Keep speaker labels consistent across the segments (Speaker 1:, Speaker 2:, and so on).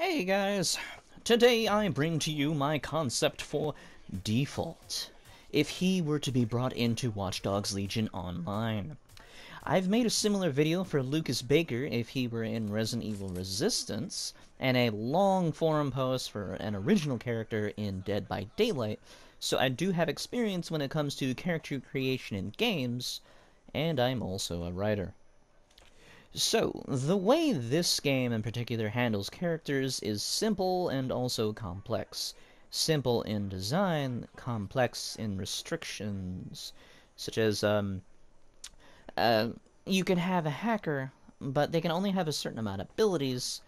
Speaker 1: Hey guys! Today I bring to you my concept for Defalt, if he were to be brought into Watch Dogs Legion Online. I've made a similar video for Lucas Baker if he were in Resident Evil Resistance, and a long forum post for an original character in Dead by Daylight, so I do have experience when it comes to character creation in games, and I'm also a writer. So, the way this game in particular handles characters is simple and also complex. Simple in design, complex in restrictions, such as, you can have a hacker, but they can only have a certain amount of abilities,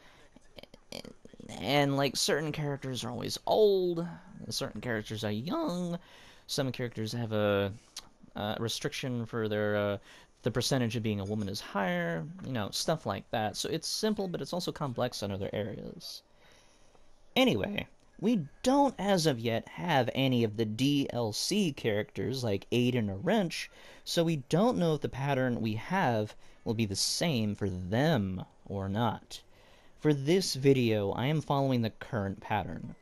Speaker 1: and, like, certain characters are always old, certain characters are young, some characters have a restriction for their the percentage of being a woman is higher, you know, stuff like that. So it's simple, but it's also complex in other areas. Anyway, we don't as of yet have any of the DLC characters like Aiden or Wrench, so we don't know if the pattern we have will be the same for them or not. For this video, I am following the current pattern.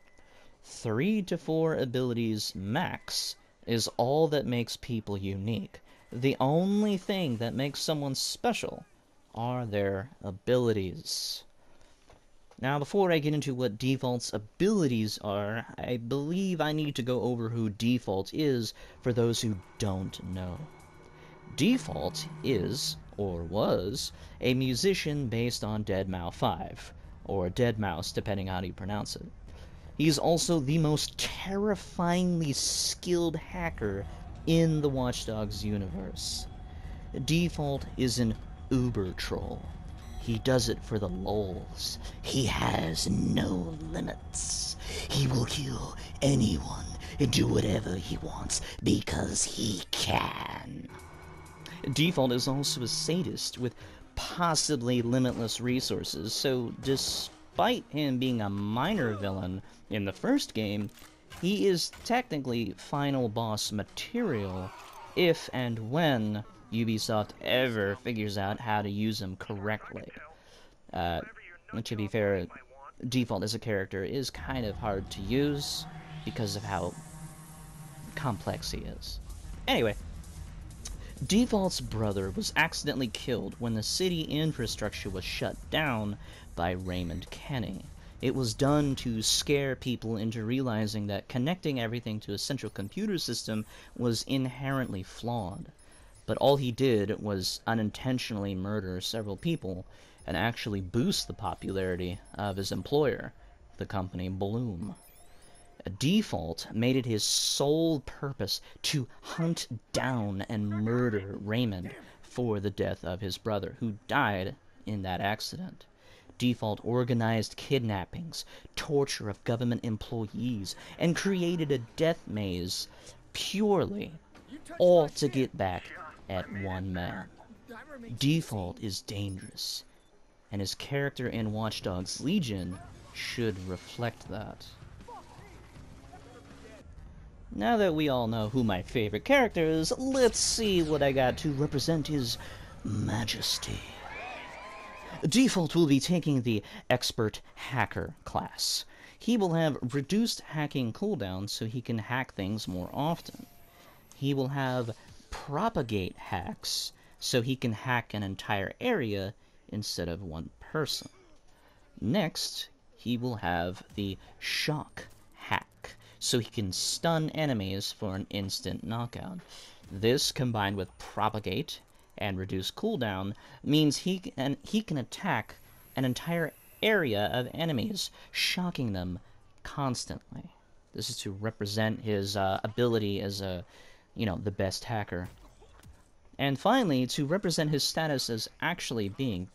Speaker 1: 3 to 4 abilities max is all that makes people unique. The only thing that makes someone special are their abilities. Now, before I get into what Default's abilities are, I believe I need to go over who Defalt is for those who don't know. Defalt is, or was, a musician based on Deadmau 5, or Deadmau5 depending on how you pronounce it. He's also the most terrifyingly skilled hacker in the Watch Dogs universe. Defalt is an uber troll. He does it for the lulz. He has no limits. He will kill anyone and do whatever he wants because he can. Defalt is also a sadist with possibly limitless resources, so despite him being a minor villain in the first game, he is technically final boss material if and when Ubisoft ever figures out how to use him correctly. To be fair, Defalt as a character is kind of hard to use because of how complex he is. Anyway, Defalt's brother was accidentally killed when the city infrastructure was shut down by Raymond Kenny. It was done to scare people into realizing that connecting everything to a central computer system was inherently flawed. But all he did was unintentionally murder several people and actually boost the popularity of his employer, the company Bloom. Defalt made it his sole purpose to hunt down and murder Raymond for the death of his brother, who died in that accident. Defalt organized kidnappings, torture of government employees, and created a death maze purely all to get back at one man. Defalt is dangerous, and his character in Watch Dogs Legion should reflect that. Now that we all know who my favorite character is, let's see what I got to represent his majesty. Defalt will be taking the Expert Hacker class. He will have reduced hacking cooldown so he can hack things more often. He will have Propagate hacks so he can hack an entire area instead of one person. Next, he will have the Shock hack so he can stun enemies for an instant knockout. This, combined with Propagate and reduce cooldown, means he can attack an entire area of enemies, shocking them constantly. This is to represent his ability as the best hacker. And finally, to represent his status as actually being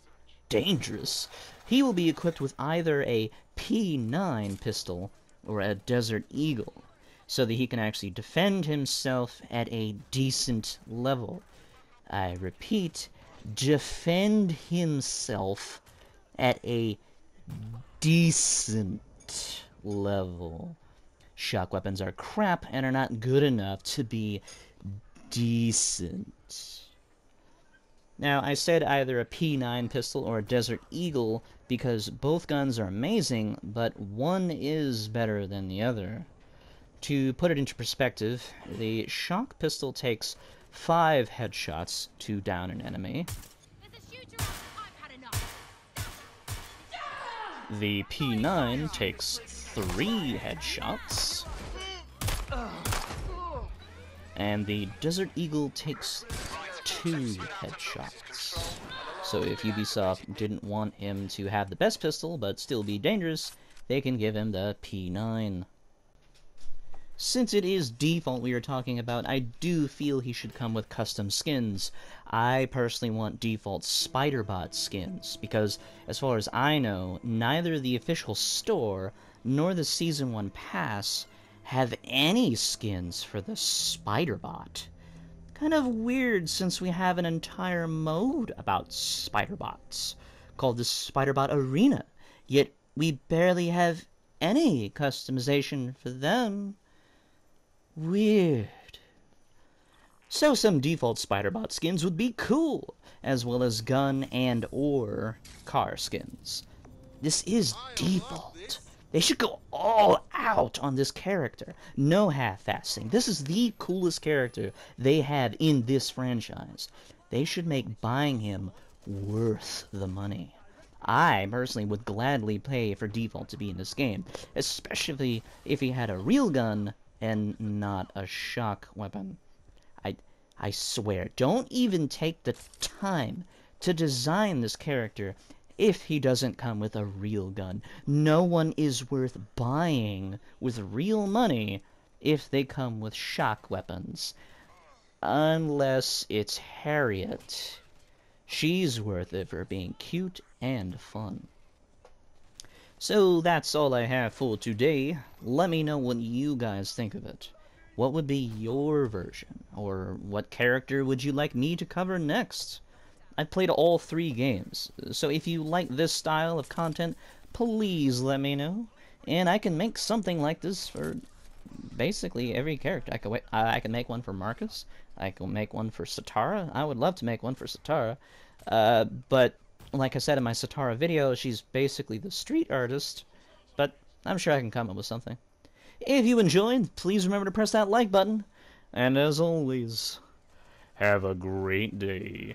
Speaker 1: dangerous, he will be equipped with either a P9 pistol or a Desert Eagle, so that he can actually defend himself at a decent level. I repeat, defend himself at a decent level. Shock weapons are crap and are not good enough to be decent. Now, I said either a P9 pistol or a Desert Eagle because both guns are amazing, but one is better than the other. To put it into perspective, the shock pistol takes 5 headshots to down an enemy. The P9 takes 3 headshots. And the Desert Eagle takes 2 headshots. So if Ubisoft didn't want him to have the best pistol but still be dangerous, they can give him the P9. Since it is Defalt we are talking about, I do feel he should come with custom skins. I personally want Defalt Spider-Bot skins, because as far as I know, neither the official store nor the Season 1 pass have any skins for the Spider-Bot. Kind of weird since we have an entire mode about Spider-Bots, called the Spider-Bot Arena, yet we barely have any customization for them. Weird. So some default Spider-Bot skins would be cool, as well as gun and or car skins. This is Defalt. They should go all out on this character. No half-assing. This is the coolest character they have in this franchise. They should make buying him worth the money. I personally would gladly pay for Defalt to be in this game, especially if he had a real gun and not a shock weapon. I swear, don't even take the time to design this character if he doesn't come with a real gun. No one is worth buying with real money if they come with shock weapons. Unless it's Harriet. She's worth it for being cute and fun. So that's all I have for today. Let me know what you guys think of it. What would be your version? Or what character would you like me to cover next? I've played all 3 games, so if you like this style of content, please let me know. And I can make something like this for basically every character. I can make one for Marcus. I can make one for Satara. I would love to make one for Satara. But like I said in my Satara video, she's basically the street artist. But I'm sure I can come up with something. If you enjoyed, please remember to press that like button. And as always, have a great day.